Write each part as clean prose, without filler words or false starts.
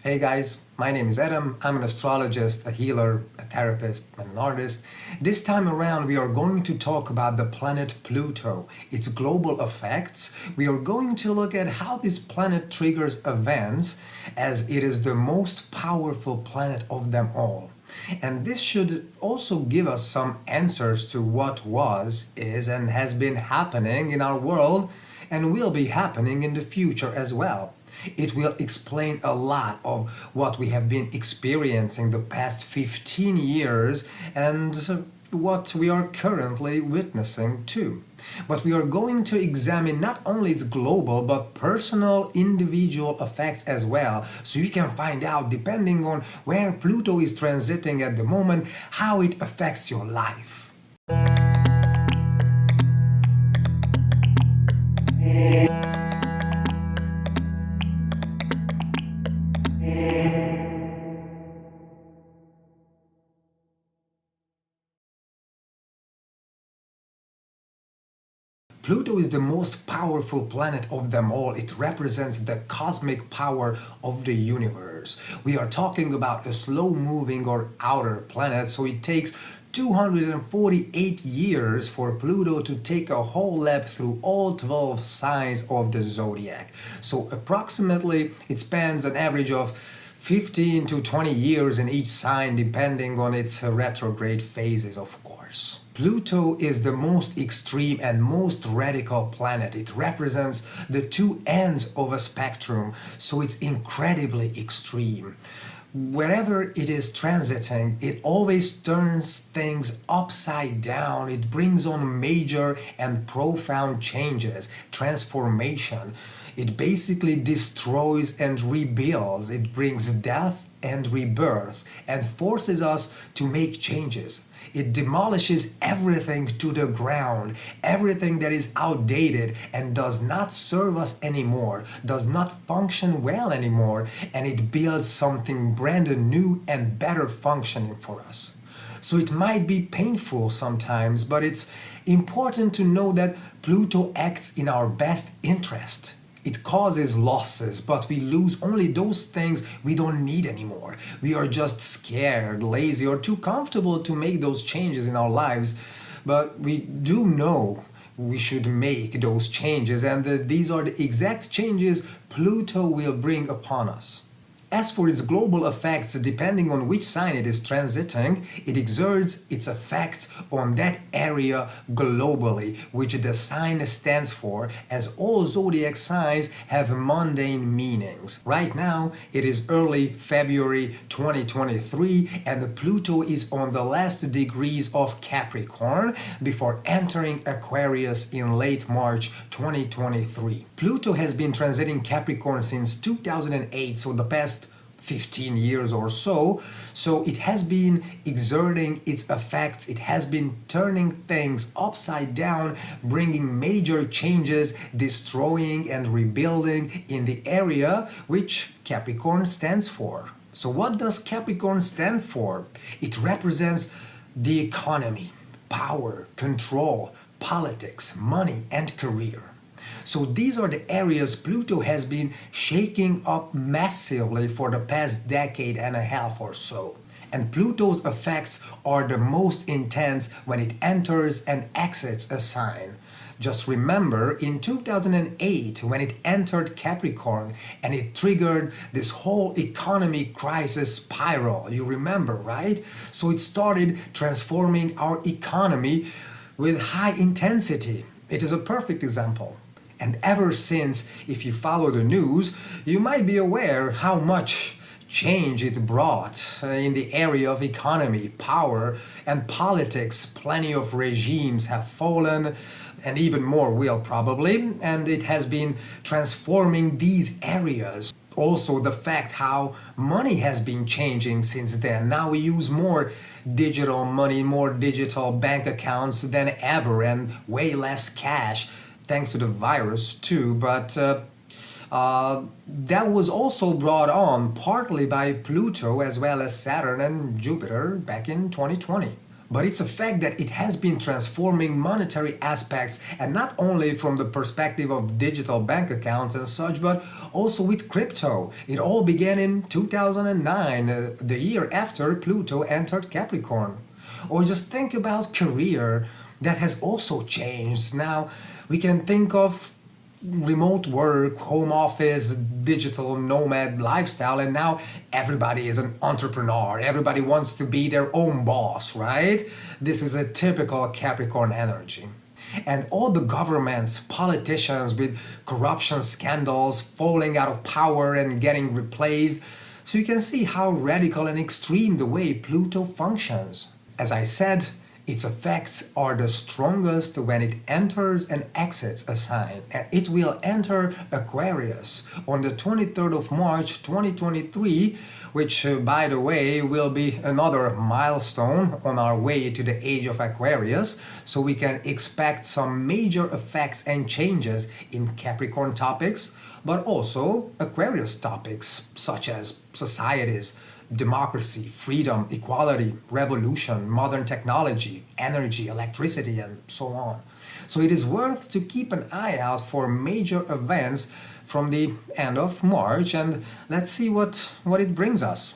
Hey guys, my name is Adam. I'm an astrologist, a healer, a therapist, and an artist. This time around we are going to talk about the planet Pluto, its global effects. We are going to look at how this planet triggers events, as it is the most powerful planet of them all. And this should also give us some answers to what was, is, and has been happening in our world and will be happening in the future as well. It will explain a lot of what we have been experiencing the past 15 years and what we are currently witnessing too. But we are going to examine not only its global but personal individual effects as well, so you can find out, depending on where Pluto is transiting at the moment, how it affects your life. Pluto is the most powerful planet of them all. It represents the cosmic power of the universe. We are talking about a slow-moving or outer planet, so it takes 248 years for Pluto to take a whole lap through all 12 signs of the zodiac. So approximately it spans an average of 15 to 20 years in each sign, depending on its retrograde phases, of course. Pluto is the most extreme and most radical planet. It represents the two ends of a spectrum, so it's incredibly extreme. Wherever it is transiting, it always turns things upside down. It brings on major and profound changes, transformation. It basically destroys and rebuilds. It brings death and rebirth and forces us to make changes. It demolishes everything to the ground, everything that is outdated and does not serve us anymore, does not function well anymore, and it builds something brand new and better functioning for us. So it might be painful sometimes, but it's important to know that Pluto acts in our best interest. It causes losses, but we lose only those things we don't need anymore. We are just scared, lazy, or too comfortable to make those changes in our lives. But we do know we should make those changes, and that these are the exact changes Pluto will bring upon us. As for its global effects, depending on which sign it is transiting, it exerts its effects on that area globally, which the sign stands for, as all zodiac signs have mundane meanings. Right now, it is early February 2023, and Pluto is on the last degrees of Capricorn before entering Aquarius in late March 2023. Pluto has been transiting Capricorn since 2008, so the past 15 years or so. So it has been exerting its effects. It has been turning things upside down, bringing major changes, destroying and rebuilding in the area which Capricorn stands for. So what does Capricorn stand for? It represents the economy, power, control, politics, money, and career. So these are the areas Pluto has been shaking up massively for the past decade and a half or so. And Pluto's effects are the most intense when it enters and exits a sign. Just remember, in 2008, when it entered Capricorn and it triggered this whole economy crisis spiral, you remember, right? So it started transforming our economy with high intensity. It is a perfect example. And ever since, if you follow the news, you might be aware how much change it brought in the area of economy, power, and politics. Plenty of regimes have fallen, and even more will probably, and it has been transforming these areas. Also, the fact how money has been changing since then. Now we use more digital money, more digital bank accounts than ever, and way less cash, thanks to the virus too, but that was also brought on partly by Pluto as well as Saturn and Jupiter back in 2020. But it's a fact that it has been transforming monetary aspects, and not only from the perspective of digital bank accounts and such, but also with crypto. It all began in 2009, the year after Pluto entered Capricorn. Or just think about career, that has also changed. Now we can think of remote work, home office, digital nomad lifestyle, and now everybody is an entrepreneur. Everybody wants to be their own boss, right? This is a typical Capricorn energy. And all the governments, politicians with corruption scandals falling out of power and getting replaced. So you can see how radical and extreme the way Pluto functions. As I said, its effects are the strongest when it enters and exits a sign, and it will enter Aquarius on the 23rd of March 2023, which, by the way, will be another milestone on our way to the age of Aquarius, so we can expect some major effects and changes in Capricorn topics, but also Aquarius topics, such as societies, democracy, freedom, equality, revolution, modern technology, energy, electricity, and so on. So it is worth to keep an eye out for major events from the end of March, and let's see what it brings us.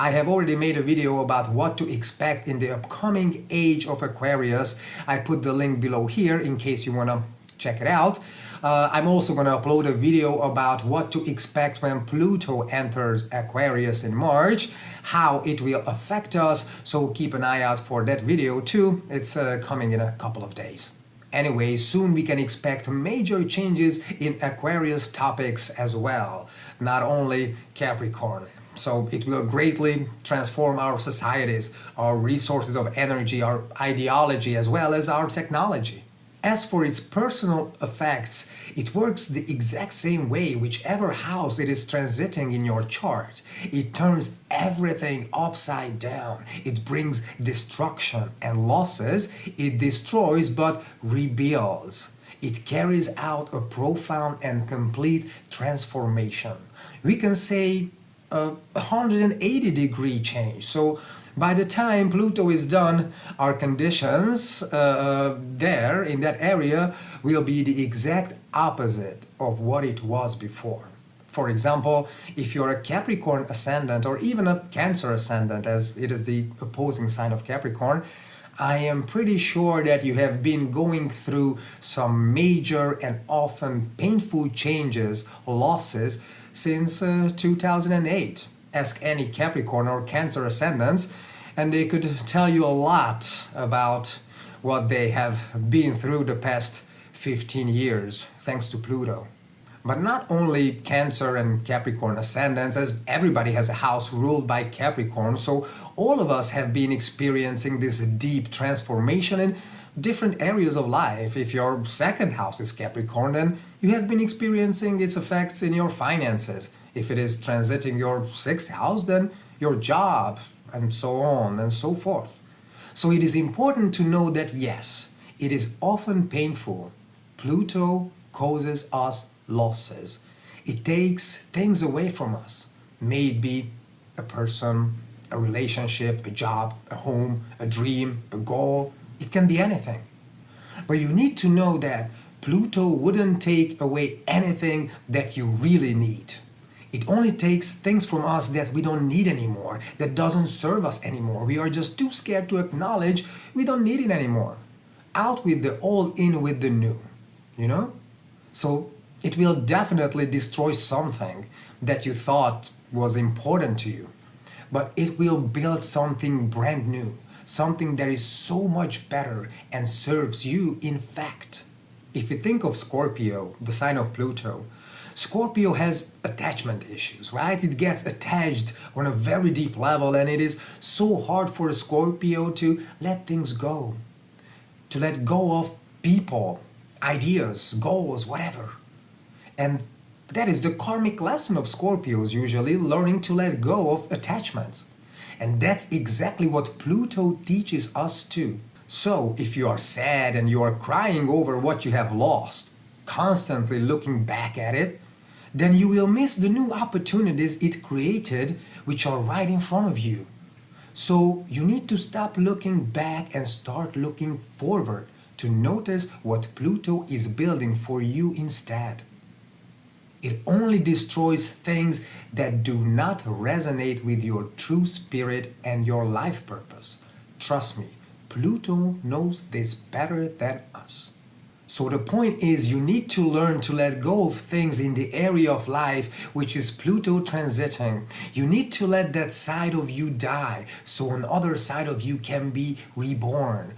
I have already made a video about what to expect in the upcoming age of Aquarius. I put the link below here in case you want to check it out. I'm also going to upload a video about what to expect when Pluto enters Aquarius in March, how it will affect us, so keep an eye out for that video too. It's coming in a couple of days. Anyway, soon we can expect major changes in Aquarius topics as well, not only Capricorn. So it will greatly transform our societies, our resources of energy, our ideology, as well as our technology. As for its personal effects, it works the exact same way whichever house it is transiting in your chart. It turns everything upside down. It brings destruction and losses. It destroys but rebuilds. It carries out a profound and complete transformation. We can say a 180-degree change. So by the time Pluto is done, our conditions there in that area will be the exact opposite of what it was before. For example, if you're a Capricorn ascendant or even a Cancer ascendant, as it is the opposing sign of Capricorn, I am pretty sure that you have been going through some major and often painful changes, losses, since 2008. Ask any Capricorn or Cancer ascendants, and they could tell you a lot about what they have been through the past 15 years, thanks to Pluto. But not only Cancer and Capricorn ascendants, as everybody has a house ruled by Capricorn, so all of us have been experiencing this deep transformation in different areas of life. If your second house is Capricorn, then you have been experiencing its effects in your finances. If it is transiting your sixth house, then your job, and so on and so forth. So it is important to know that yes, it is often painful. Pluto causes us losses. It takes things away from us. May it be a person, a relationship, a job, a home, a dream, a goal. It can be anything. But you need to know that Pluto wouldn't take away anything that you really need. It only takes things from us that we don't need anymore, that doesn't serve us anymore. We are just too scared to acknowledge we don't need it anymore. Out with the old, in with the new, you know? So it will definitely destroy something that you thought was important to you. But it will build something brand new, something that is so much better and serves you in fact. If you think of Scorpio, the sign of Pluto, Scorpio has attachment issues, right? It gets attached on a very deep level, and it is so hard for a Scorpio to let things go, to let go of people, ideas, goals, whatever. And that is the karmic lesson of Scorpios, usually learning to let go of attachments. And that's exactly what Pluto teaches us too. So if you are sad and you are crying over what you have lost, constantly looking back at it, then you will miss the new opportunities it created, which are right in front of you. So you need to stop looking back and start looking forward to notice what Pluto is building for you instead. It only destroys things that do not resonate with your true spirit and your life purpose. Trust me, Pluto knows this better than us. So the point is, you need to learn to let go of things in the area of life which is Pluto transiting. You need to let that side of you die so another side of you can be reborn.